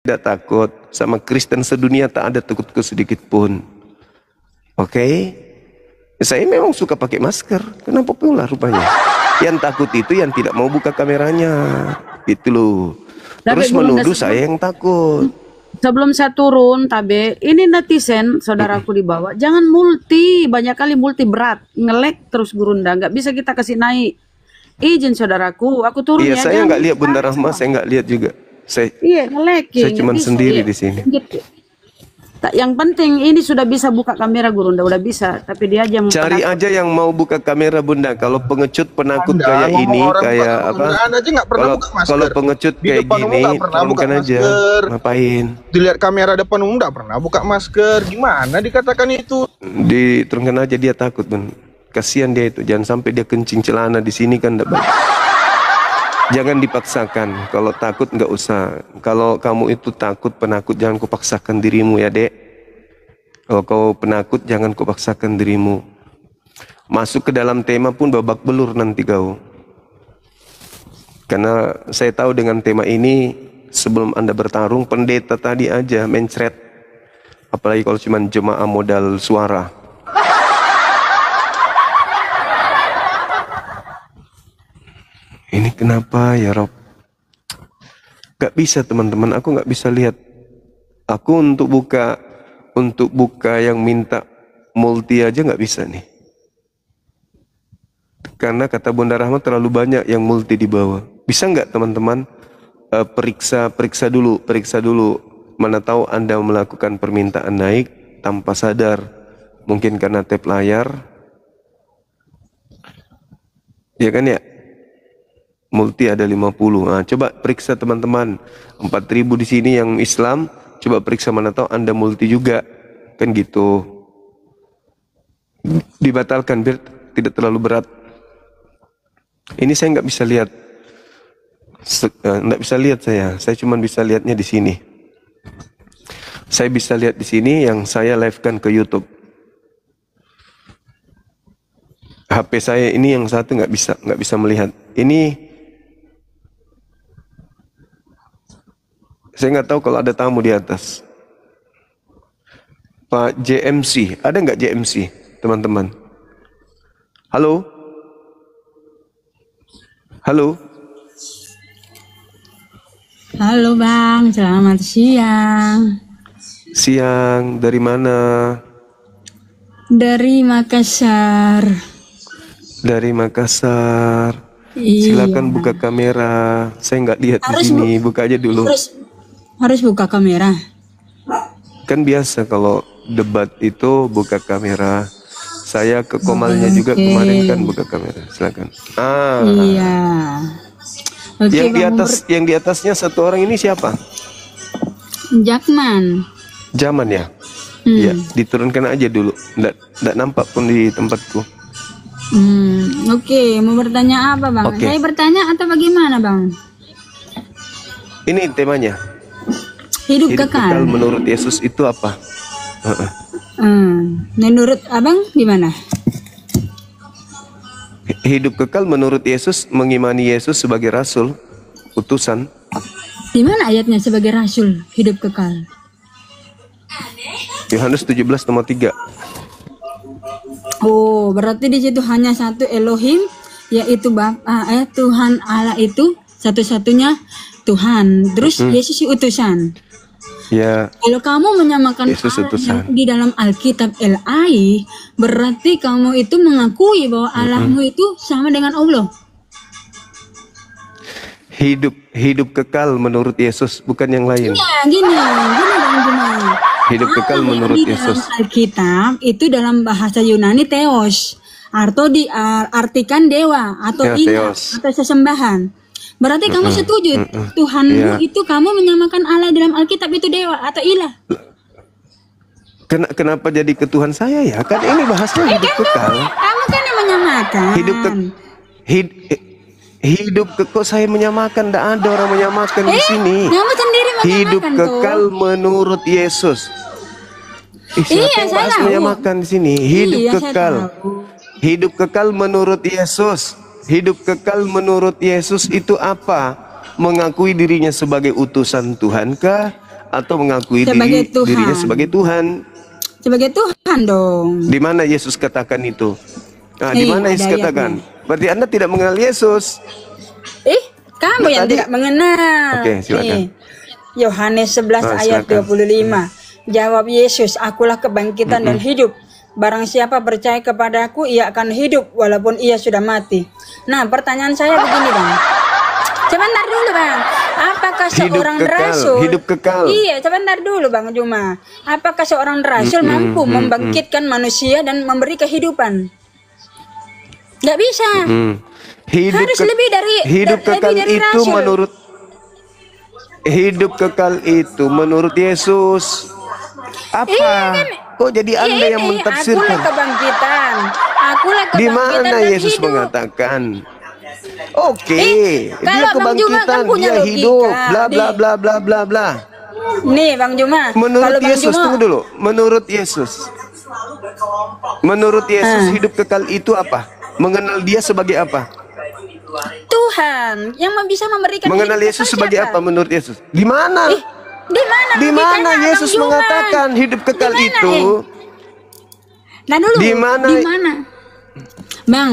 tidak takut. Sama Kristen sedunia tak ada takutku sedikit pun. Oke? Saya memang suka pakai masker. Kenapa pula rupanya? Yang takut itu yang tidak mau buka kameranya. Itu loh. Terus menuduh saya yang takut. Sebelum saya turun, Tabe, ini netizen, saudaraku di bawah, jangan multi, banyak kali multi berat, ngelek terus Gurunda, nggak bisa kita kasih naik. Izin saudaraku, aku turun iya, ya. Saya nggak lihat Bunda Rahma, saya nggak lihat juga. Iya, ngelek. Saya cuma sendiri di sini. Gitu. Yang penting ini sudah bisa buka kamera Gurunda, udah bisa, tapi dia aja cari aja yang mau buka kamera Bunda. Kalau pengecut penakut kayak ini, kayak apa? Kalau pengecut kayak gini, turunkan aja. Ngapain? Dilihat kamera depan umum nggak pernah buka masker. Gimana dikatakan itu? Diturunkan aja, dia takut, Bun. Kasihan dia itu. Jangan sampai dia kencing celana di sini kan enggak baik. Jangan dipaksakan. Kalau takut nggak usah. Kalau kamu itu takut penakut, jangan kau paksakan dirimu ya, Dek. Kalau kau penakut, jangan kau paksakan dirimu. Masuk ke dalam tema pun babak belur nanti kau. Karena saya tahu dengan tema ini, sebelum Anda bertarung, pendeta tadi aja mencret. Apalagi kalau cuma jemaah modal suara. Ini kenapa ya Rob? Gak bisa teman-teman, aku gak bisa lihat. Aku untuk buka yang minta multi aja gak bisa nih. Karena kata Bunda Rahma terlalu banyak yang multi di bawah. Bisa nggak teman-teman periksa dulu. Mana tahu Anda melakukan permintaan naik tanpa sadar. Mungkin karena tap layar. Ya kan ya? Multi ada 50. Nah, coba periksa teman-teman. 4.000 di sini yang Islam. Coba periksa, mana tahu Anda multi juga. Kan gitu. Dibatalkan biar tidak terlalu berat. Ini saya nggak bisa lihat. Nggak bisa lihat saya. Saya cuma bisa lihatnya di sini. Saya bisa lihat di sini yang saya live-kan ke YouTube. HP saya ini yang satu nggak bisa melihat. Ini saya nggak tahu kalau ada tamu di atas. Pak JMC, ada nggak JMC, teman-teman? Halo? Halo? Halo Bang, selamat siang. Siang, dari mana? Dari Makassar. Dari Makassar. Iya. Silakan buka kamera. Saya nggak lihat di sini. Buka aja dulu. Harus buka kamera. Kan biasa kalau debat itu buka kamera. Saya ke Komalnya juga kemarin kan buka kamera. Silakan. Iya. Yang di atasnya satu orang ini siapa? Jakman. Jaman ya. Ya, diturunkan aja dulu. Nggak nampak pun di tempatku. Oke, mau bertanya apa Bang? Saya bertanya atau bagaimana Bang? Ini temanya. Hidup kekal menurut Yesus itu apa? Menurut Abang gimana? Hidup kekal menurut Yesus, mengimani Yesus sebagai rasul, utusan. Di mana ayatnya sebagai rasul hidup kekal? Yohanes 17:3. Oh, berarti di situ hanya satu Elohim, yaitu Tuhan Allah itu satu-satunya Tuhan. Terus Yesus utusan. Ya. Kalau kamu menyamakan Allah di dalam Alkitab LAI, berarti kamu itu mengakui bahwa Allahmu itu sama dengan Allah. Hidup kekal menurut Yesus, bukan yang lain. Ya, gini. Hidup kekal menurut Yesus. Dalam Alkitab itu dalam bahasa Yunani theos, atau diartikan dewa atau ilah atau sesembahan. Berarti kamu setuju Tuhanmu itu kamu menyamakan Allah dalam Alkitab itu dewa atau ilah? Kenapa jadi ke Tuhan saya ya? Kan ini bahasnya hidup kekal. Kamu kan yang menyamakan. Hidup kekal saya menyamakan, tidak ada orang menyamakan di sini. Kamu sendiri menyamakan. Hidup kekal menurut Yesus. Siapa yang bahas menyamakan di sini? Hidup kekal. Hidup kekal menurut Yesus. Hidup kekal menurut Yesus itu apa? Mengakui dirinya sebagai utusan Tuhan kah? atau mengakui Sebagai Tuhan. dirinya sebagai Tuhan. Sebagai Tuhan dong. Di mana Yesus katakan itu? Nah, di mana Yesus ada katakan? Berarti Anda tidak mengenal Yesus. Kamu Nah, yang tadi- tidak mengenal. Oke, silakan. Yohanes 11 Oh, ayat silakan. 25. Jawab Yesus, akulah kebangkitan dan hidup. Barang siapa percaya kepadaku, ia akan hidup walaupun ia sudah mati. Nah, pertanyaan saya begini, Bang. Sebentar dulu, Bang. Apakah Hidup seorang kekal, rasul? hidup kekal. Iya, sebentar dulu, Bang Juma. Apakah seorang rasul mampu membangkitkan manusia dan memberi kehidupan? Nggak bisa. Harus lebih dari- hidup lebih kekal dari itu rasul. menurut hidup kekal itu menurut Yesus apa? Kok jadi Anda yang Akulah mentafsirkan? kebangkitan. Akulah Di kebangkitan mana dan Yesus hidup. mengatakan? Oke, dia kalau Bang Juma kan kebangkitan, punya dia logika, hidup, bla bla nih. bla bla bla bla. Nih, Bang Juma. Menurut kalau Bang Yesus, Juma, tunggu dulu. Menurut Yesus hidup kekal itu apa? Mengenal dia sebagai apa? Tuhan yang bisa memberikan Mengenal hidup Yesus kekal sebagai siapa? apa menurut Yesus? Di mana? Di mana? Di mana logikanya, Yesus Bang Juma? mengatakan hidup kekal Di mana, itu? Nah dulu. Di mana? Di mana?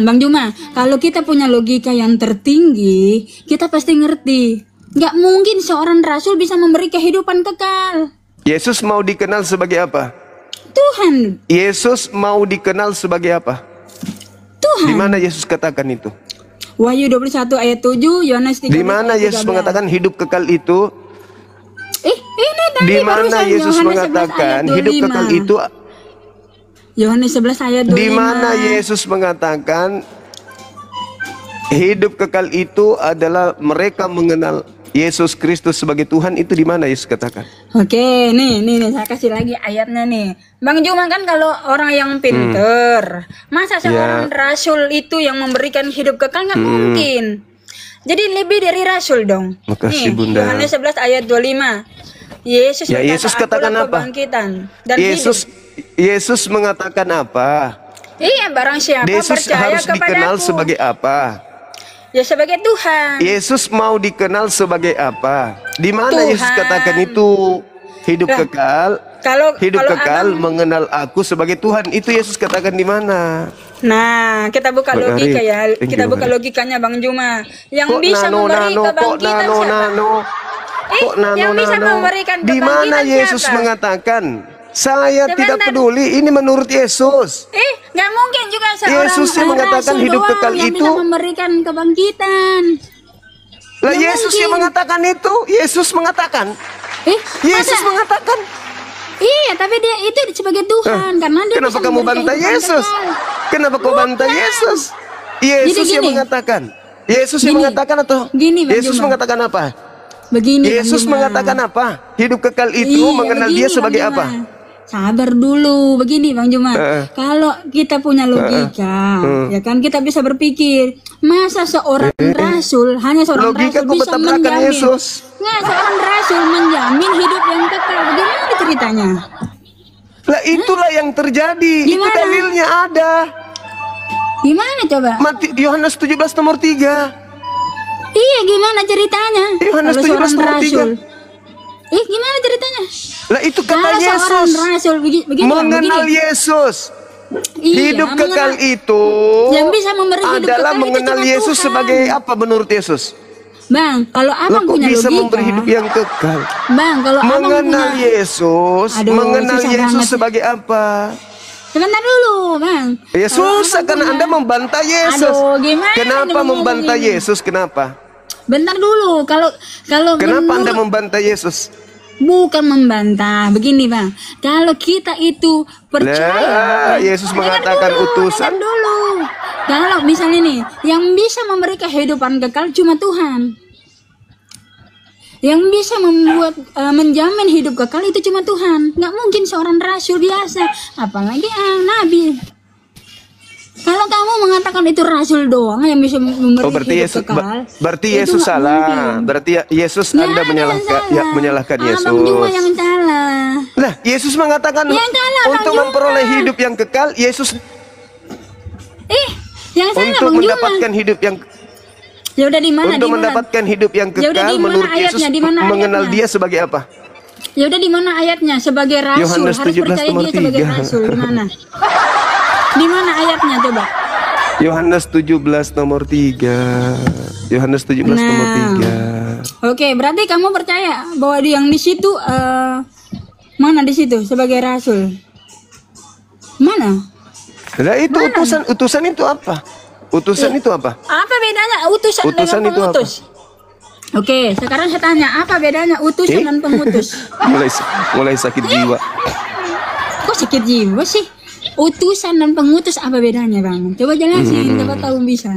Bang Juma, kalau kita punya logika yang tertinggi, kita pasti ngerti. Nggak mungkin seorang rasul bisa memberi kehidupan kekal. Yesus mau dikenal sebagai apa? Tuhan, Yesus mau dikenal sebagai apa? Di Tuhan. mana Yesus katakan itu? Wahyu 21 ayat 7, Yohanes 13 Di mana ayat Yesus 13. mengatakan hidup kekal itu? Ini tadi Di mana barusan Yesus Yohanes 11 mengatakan ayat hidup 25. kekal itu? Yohanes 11 ayat 25. Di mana Yesus mengatakan hidup kekal itu adalah mereka mengenal Yesus Kristus sebagai Tuhan, itu di mana Yesus katakan? Oke, nih saya kasih lagi ayatnya nih. Bang Juma kan kalau orang yang pinter, masa seorang rasul itu yang memberikan hidup kekal nggak mungkin. Jadi lebih dari rasul dong. Makasih, Nih, Bunda. Yohanes 11 ayat 25. Yesus Ya, berkata, Yesus katakan "Akulah apa? kebangkitan dan Yesus mengatakan apa? hidup." Iya, barang siapa Yesus percaya harus dikenal kepadaku. sebagai apa? Ya sebagai Tuhan. Yesus mau dikenal sebagai apa? Di mana Tuhan. Yesus katakan itu? Hidup Lah, kekal. Hidup kalau kekal abang- mengenal aku sebagai Tuhan. Itu Yesus katakan di mana? Nah, kita buka Bang logika Arif, ya. thank Kita you, buka Bang. logikanya Bang Juma. Yang Kok bisa memberi kebangkitan siapa? Kok yang bisa memberikan Di mana kebangkitan Yesus siapa? mengatakan? Saya tidak Sebentar. peduli. Ini menurut Yesus. Nggak mungkin juga seorang Yesus yang mengatakan rasul hidup doang kekal yang itu. bisa memberikan kebangkitan. Lah Nggak Yesus mungkin. yang mengatakan itu. Yesus mengatakan. Yesus masa- mengatakan. Iya, tapi dia itu sebagai Tuhan karena dia Kenapa bisa kamu memberi bantah kehidupan Yesus? kekal. Kenapa kau bantah Bukan. Yesus? Yesus Jadi yang gini. mengatakan. Yesus yang Gini. mengatakan atau? Gini, Bang Yesus Juma. mengatakan apa? Begini, Bang Yesus Juma. mengatakan apa? Hidup kekal itu Iya, mengenal begini, dia sebagai Bang apa? Juma. Sabar dulu, begini Bang Juma. Kalau kita punya logika, ya kan kita bisa berpikir, masa seorang rasul, hanya seorang Logika rasul kok bisa bertabrakan menjamin, Yesus. nggak seorang rasul menjamin hidup yang kekal. Bagaimana ceritanya? Lah itulah yang terjadi. Itu Gimana? dalilnya ada. Gimana coba? Yohanes 17 nomor 3. Iya, gimana ceritanya? Yohanes Kalau 17 seorang nomor 3. rasul, gimana ceritanya? Lah itu kata Kalau seorang Yesus. rasul begini, Bang, Mengenal begini. Yesus. Iya, Hidup kekal mengenal- itu Yang bisa memberi hidup adalah kekal itu mengenal cuma Yesus Tuhan. sebagai apa menurut Yesus? Bang, kalau Lah abang kok punya bisa logika, memberi hidup yang kekal? Bang, kalau abang Mengenal punya, Yesus, Aduh, mengenal susah Yesus banget. sebagai apa? sebentar dulu, Bang. Ya Kalau susah abang karena punya- Anda membantah Yesus. Aduh, gimana Kenapa ini membantah ngomongin? Yesus? Kenapa? Bentar dulu, kalau Kenapa Anda menurut- membantah Yesus? bukan membantah, begini Bang. Kalau kita itu Lah, percaya, Yesus dengar mengatakan dulu, utusan. dengar dulu. Kalau misalnya nih, yang bisa memberi kehidupan kekal cuma Tuhan. Yang bisa membuat menjamin hidup kekal itu cuma Tuhan. Nggak mungkin seorang rasul biasa, apalagi nabi. Kalau kamu mengatakan itu rasul doang yang bisa memberi Oh, berarti hidup Yesus kekal, berarti itu Yesus nggak salah. mungkin. Berarti Yesus Nggak Anda ada menyalahkan yang menyalahkan salah. Yesus. Abang Juma yang salah. Lah, Yesus mengatakan Yang salah, Bang untuk Juma. memperoleh hidup yang kekal, Yesus Yang salah untuk Bang Juma. mendapatkan hidup yang Ya udah di mana? untuk mendapatkan hidup yang Ya udah, kekal di mana menurut Yesus ayatnya? Di mana mengenal ayatnya? dia sebagai apa? Ya udah, di mana ayatnya sebagai rasul? Yohanes Harus 17 percaya nomor dia sebagai 3. rasul. Di mana? Di mana ayatnya coba? Yohanes 17 nomor 3. Yohanes 17 nomor 3. Oke, berarti kamu percaya bahwa yang di situ mana di situ sebagai rasul? Mana? Nah, itu utusan itu apa? Utusan itu apa? Apa bedanya utusan Utusan dengan itu apa? pengutus? Oke, sekarang saya tanya, apa bedanya utusan dan pengutus? mulai sakit jiwa. Kok sakit jiwa sih? Utusan dan pengutus apa bedanya, Bang? Coba jelasin, coba tahu bisa.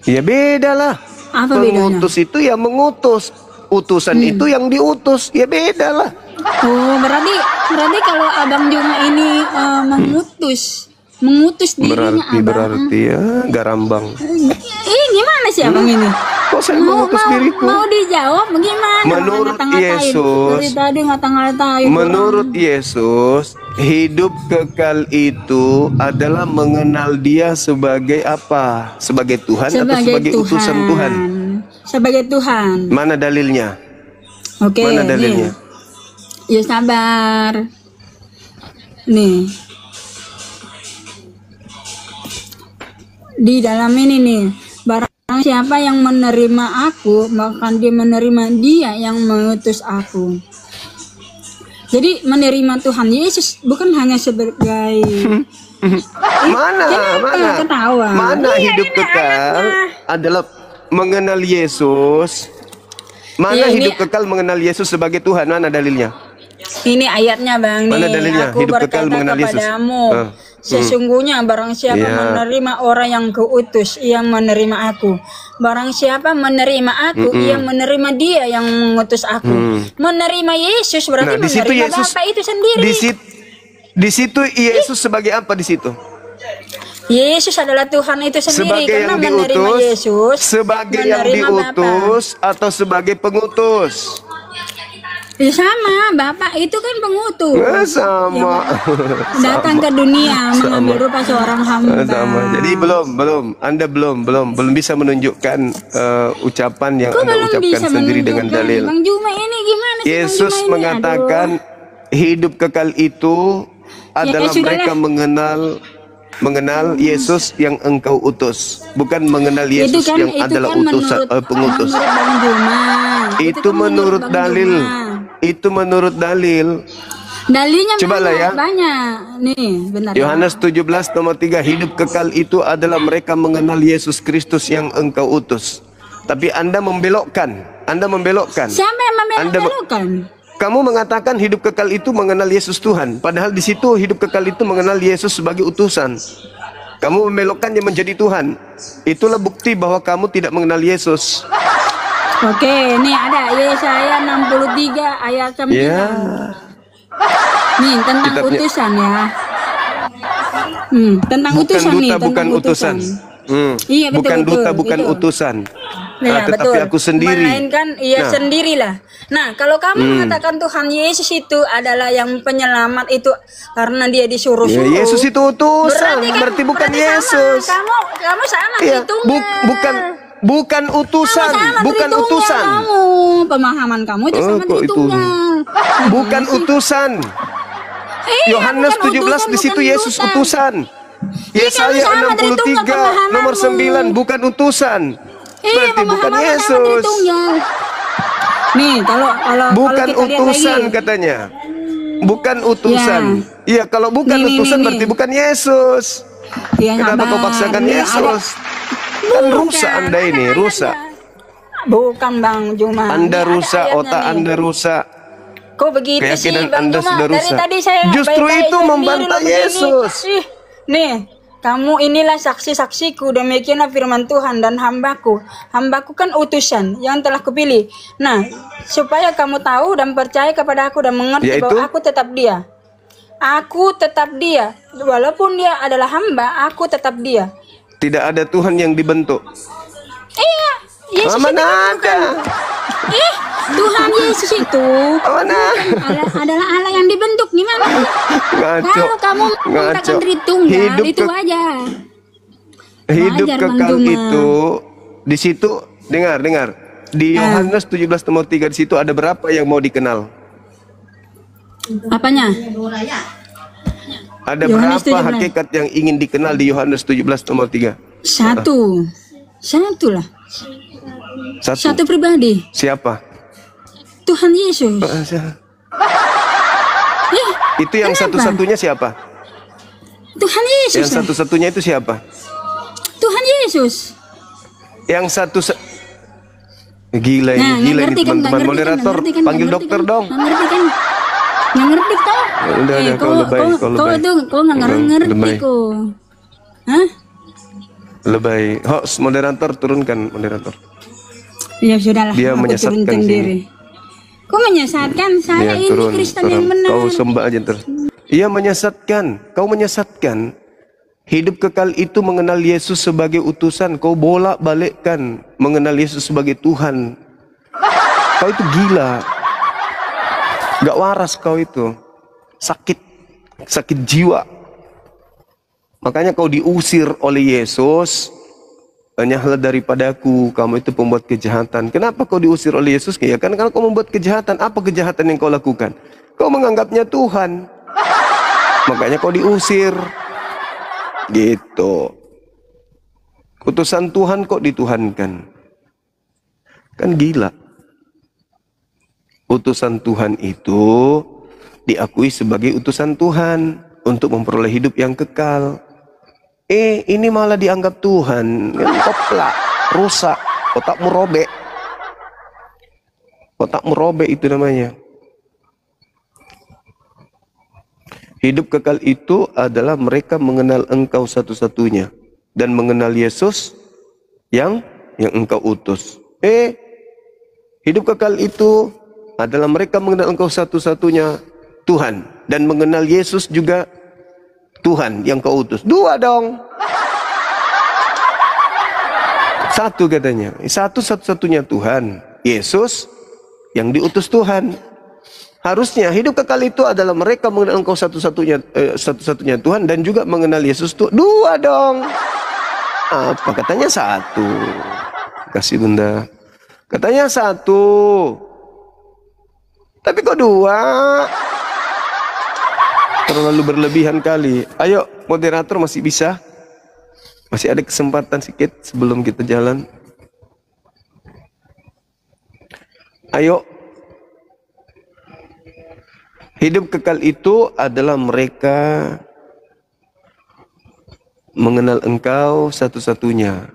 Ya beda lah. Apa bedanya? Pengutus itu yang mengutus, utusan itu yang diutus. Ya beda lah. Oh, berarti kalau Abang Juma ini mengutus dirinya Abang. Berarti ya garambang. Gimana sih Abang ini? Kok saya mengutus diriku? Mau dijawab gimana? Menurut Yesus, dari tadi ngata-ngatain. menurut Yesus, hidup kekal itu adalah mengenal Dia sebagai apa? Sebagai Tuhan atau sebagai utusan Tuhan? Sebagai Tuhan. Mana dalilnya? Oke. Mana dalilnya? Ya sabar. Nih. Di dalam ini nih, barang siapa yang menerima aku, maka dia menerima dia yang mengutus aku. Jadi menerima Tuhan Yesus bukan hanya sebagai mana hidup kekal adalah mengenal Yesus. Mana hidup kekal mengenal Yesus sebagai Tuhan? Mana dalilnya? Ini ayatnya Bang. Mana dalilnya? Aku Hidup kekal berkata mengenal Yesus. kepadamu, sesungguhnya barang siapa menerima orang yang kuutus, ia menerima aku. Barang siapa menerima aku, ia menerima dia yang mengutus aku. Menerima Yesus berarti menerima Bapa itu sendiri. Di situ Yesus sebagai apa di situ? Yesus adalah Tuhan itu sendiri. Sebagai karena yang menerima diutus, Yesus, sebagai yang diutus atau sebagai pengutus? Ya sama, Bapak itu kan pengutus. Sama. Datang ke dunia mengambil rupa seorang hamba. Sama. Jadi Anda belum bisa menunjukkan ucapan yang Anda ucapkan sendiri dengan dalil. Bang Juma ini gimana sih? Yesus mengatakan hidup kekal itu adalah mereka mengenal Yesus yang engkau utus, bukan mengenal Yesus yang adalah utusan pengutus. Itu menurut dalil. Itu menurut dalil. Dalilnya cobalah ya. Banyak. Nih, benar. Yohanes 17 nomor 3, hidup kekal itu adalah mereka mengenal Yesus Kristus yang engkau utus. Tapi Anda membelokkan. Siapa yang membelokkan? Kamu mengatakan hidup kekal itu mengenal Yesus Tuhan, padahal di situ hidup kekal itu mengenal Yesus sebagai utusan. Kamu membelokkannya menjadi Tuhan. Itulah bukti bahwa kamu tidak mengenal Yesus. Oke, ini ada Yesaya 63 ayat 9. Nih, tentang utusan ya. Tentang utusan nih, bukan utusan. Iya, betul, bukan duta, bukan betul. utusan. Ya, tetapi aku sendiri. Melainkan sendirilah. Nah, kalau kamu mengatakan Tuhan Yesus itu adalah yang penyelamat itu karena dia disuruh-suruh. Ya, Yesus itu utusan, berarti bukan Yesus. Kamu sama bukan utusan, bukan utusan. Kamu, pemahaman kamu itu sama Tritunggal. Bukan utusan. Yohanes 17 di situ Yesus utusan. Yesaya 63 nomor 9 bukan utusan. Berarti bukan Yesus. Nih, kalau bukan kita utusan katanya. Bukan utusan. Iya, kalau bukan utusan berarti bukan Yesus. Kenapa kau paksakan Yesus? Kan rusak Anda ini, rusak. Bukan Bang Juma. Anda rusak, otak Anda rusak. Kok begitu sih Bang Anda Juma? sudah rusak. Dari tadi saya justru itu membantah Yesus. Nih, kamu inilah saksi-saksiku, demikianlah firman Tuhan dan hambaku. Hambaku kan utusan yang telah kupilih. Nah, supaya kamu tahu dan percaya kepada aku dan mengerti bahwa aku tetap dia. Aku tetap dia. Walaupun dia adalah hamba, aku tetap dia. Tidak ada Tuhan yang dibentuk. Iya, Yesus mana ada? Tuhan Yesus itu adalah Allah yang dibentuk. Gimana? Ngaco. Kalau kamu mengatakan Tritunggal itu aja. Hidup kekal itu di situ dengar. Di Yohanes 17 nomor 3 di situ ada berapa yang mau dikenal? Apanya? Ada Yohanes berapa 17. hakikat yang ingin dikenal di Yohanes 17 nomor 3? Satu lah. Satu Satu. pribadi. Siapa? Tuhan Yesus. Itu yang Kenapa? satu-satunya siapa? Tuhan Yesus. Yang satu-satunya itu siapa? Tuhan Yesus. Yang satu gila ini, Nah, gila nggak ini ngerti kan, teman-teman nggak moderator, ngerti kan, panggil nggak ngerti dokter kan, dong. nggak ngerti kan, nggak ngerti toh. Udah, kau lebay, kau Kau lebay. itu kau nggak ngerti Lebay. kau. Hah? Lebay. Host moderator, turunkan moderator. Ya sudahlah. Dia aku menyesatkan turunkan sini. diri. Kau menyesatkan saya Dia ini Kristen yang benar. Kau sembah aja terus. Ia menyesatkan. Kau menyesatkan. Hidup kekal itu mengenal Yesus sebagai utusan. Kau bolak-balikkan mengenal Yesus sebagai Tuhan. Kau itu gila. Gak waras kau itu. Sakit jiwa. Makanya kau diusir oleh Yesus. Hanyalah daripadaku, kamu itu pembuat kejahatan. Kenapa kau diusir oleh Yesus? Ya kan karena kau membuat kejahatan. Apa kejahatan yang kau lakukan? Kau menganggapnya Tuhan. Makanya kau diusir. Gitu. Utusan Tuhan kok dituhankan? Kan gila. Utusan Tuhan itu diakui sebagai utusan Tuhan untuk memperoleh hidup yang kekal. Ini malah dianggap Tuhan. Koplak, rusak, otakmu robek. Otakmu robek itu namanya. Hidup kekal itu adalah mereka mengenal Engkau satu-satunya dan mengenal Yesus yang Engkau utus. Hidup kekal itu adalah mereka mengenal Engkau satu-satunya Tuhan dan mengenal Yesus juga Tuhan yang kau utus. Dua dong. Satu katanya. Satu-satunya Tuhan. Yesus yang diutus Tuhan. Harusnya hidup kekal itu adalah mereka mengenal Engkau satu-satunya Tuhan dan juga mengenal Yesus Tuhan. Dua dong. Apa katanya satu? Kasih Bunda. Katanya satu. Tapi kok dua? Terlalu berlebihan kali. Ayo moderator masih bisa? Masih ada kesempatan sedikit sebelum kita jalan. Ayo. Hidup kekal itu adalah mereka mengenal Engkau satu-satunya.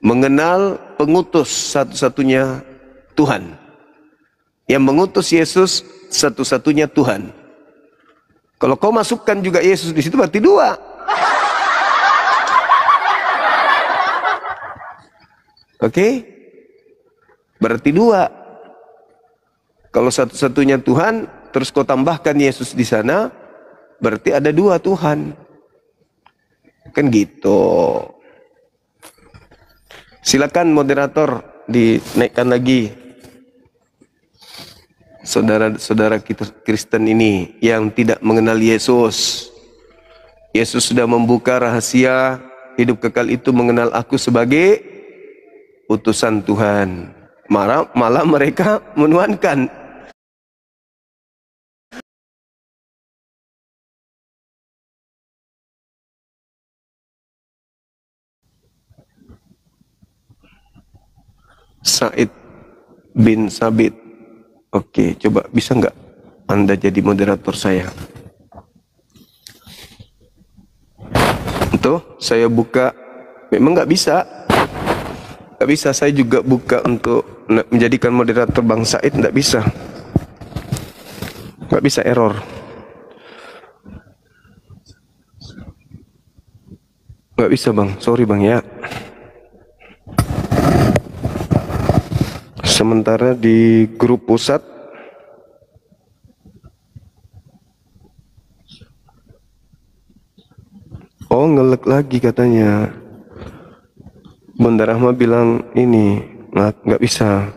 Mengenal pengutus satu-satunya Tuhan. Yang mengutus Yesus satu-satunya Tuhan. Kalau kau masukkan juga Yesus di situ berarti dua. Oke? Berarti dua. Kalau satu-satunya Tuhan, terus kau tambahkan Yesus di sana, berarti ada dua Tuhan. Kan gitu. Silakan moderator dinaikkan lagi. Saudara-saudara kita Kristen ini yang tidak mengenal Yesus. Yesus sudah membuka rahasia hidup kekal itu mengenal aku sebagai utusan Tuhan. Malah mereka menuhankan. Said bin Sabit. Oke, coba bisa nggak Anda jadi moderator saya? Tuh, saya buka. Memang nggak bisa. Nggak bisa, saya juga buka untuk menjadikan moderator Bang Said, nggak bisa. Nggak bisa, error. Nggak bisa Bang, sorry Bang ya. Sementara di grup pusat ngelek lagi katanya. Bunda Rahma bilang ini nggak bisa,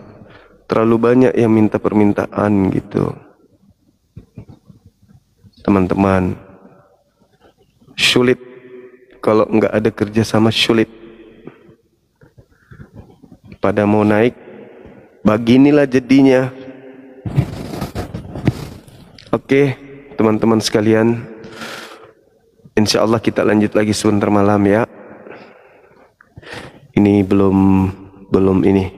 terlalu banyak yang minta permintaan gitu. Teman-teman, sulit kalau nggak ada kerjasama, sulit. Pada mau naik, beginilah jadinya. Oke, teman-teman sekalian, insya Allah kita lanjut lagi sebentar malam ya. Ini belum ini,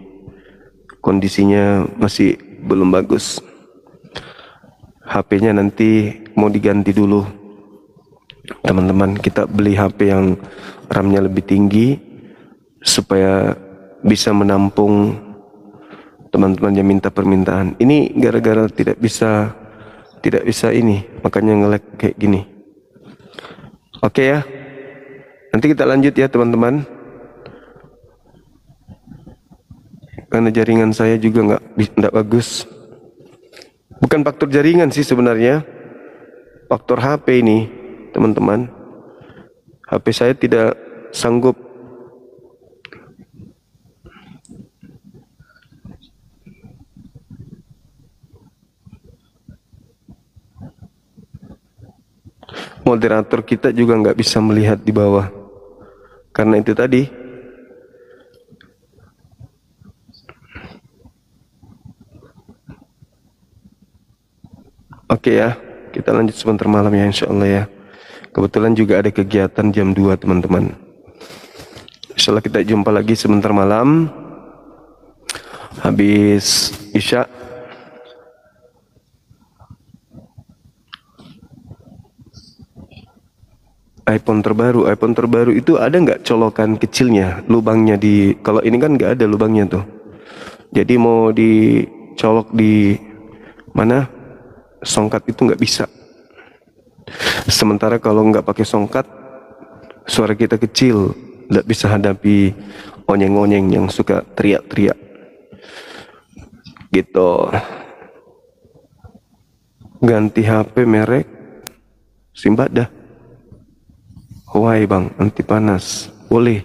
kondisinya masih belum bagus. HP-nya nanti mau diganti dulu, teman-teman. Kita beli HP yang RAM-nya lebih tinggi supaya bisa menampung teman-teman yang minta permintaan. Ini gara-gara tidak bisa ini, makanya nge-lag kayak gini. Oke ya, nanti kita lanjut ya teman-teman. Karena jaringan saya juga nggak bagus. Bukan faktor jaringan sih sebenarnya, faktor HP ini teman-teman. HP saya tidak sanggup. Moderator kita juga nggak bisa melihat di bawah. Karena itu tadi. Oke ya, kita lanjut sebentar malam ya insya Allah ya. Kebetulan juga ada kegiatan jam 2 teman-teman. Insya Allah kita jumpa lagi sebentar malam. Habis Isya. iPhone terbaru itu ada nggak colokan kecilnya, lubangnya di, kalau ini kan nggak ada lubangnya tuh. Jadi mau dicolok di mana, songkat itu nggak bisa. Sementara kalau nggak pakai songkat, suara kita kecil, nggak bisa hadapi onyeng-onyeng yang suka teriak-teriak. Gitu. Ganti HP merek Simbadah. Why bang, anti panas, boleh.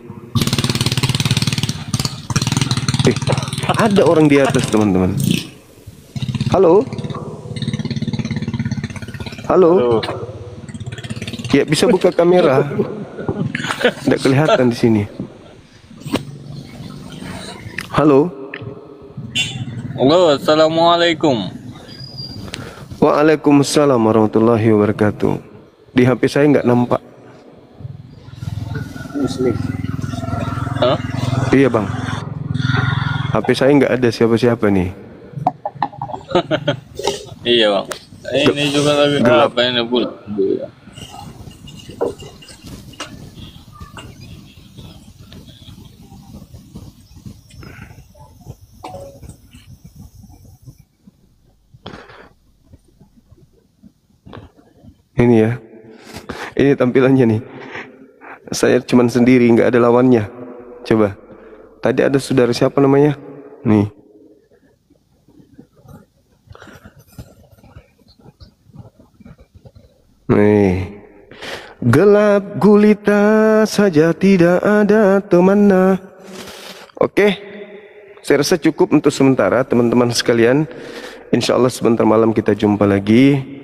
Ada orang di atas teman-teman. Halo? Halo? Ya bisa buka kamera. Tidak kelihatan di sini. Halo? Halo, assalamualaikum. Waalaikumsalam warahmatullahi wabarakatuh. Di HP saya nggak nampak. Hah? Iya bang, HP saya nggak ada siapa-siapa nih. Iya bang, ini juga lagi gelap. apa ini bulan? Ini ya, ini tampilannya nih. Saya cuman sendiri, nggak ada lawannya. Coba, tadi ada saudara siapa namanya? Nih. Nih. Gelap gulita saja tidak ada temannya. Oke, saya rasa cukup untuk sementara teman-teman sekalian. Insya Allah sebentar malam kita jumpa lagi.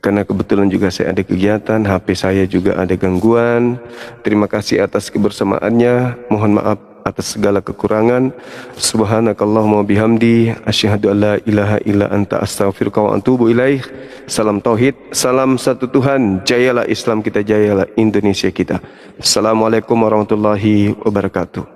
Karena kebetulan juga saya ada kegiatan, HP saya juga ada gangguan. Terima kasih atas kebersamaannya. Mohon maaf atas segala kekurangan. Subhanakallahumma bihamdi, asyhadu an la ilaha illa anta astaghfiruka wa atubu ilaih. Salam tauhid, salam satu Tuhan. Jayalah Islam kita, jayalah Indonesia kita. Assalamualaikum warahmatullahi wabarakatuh.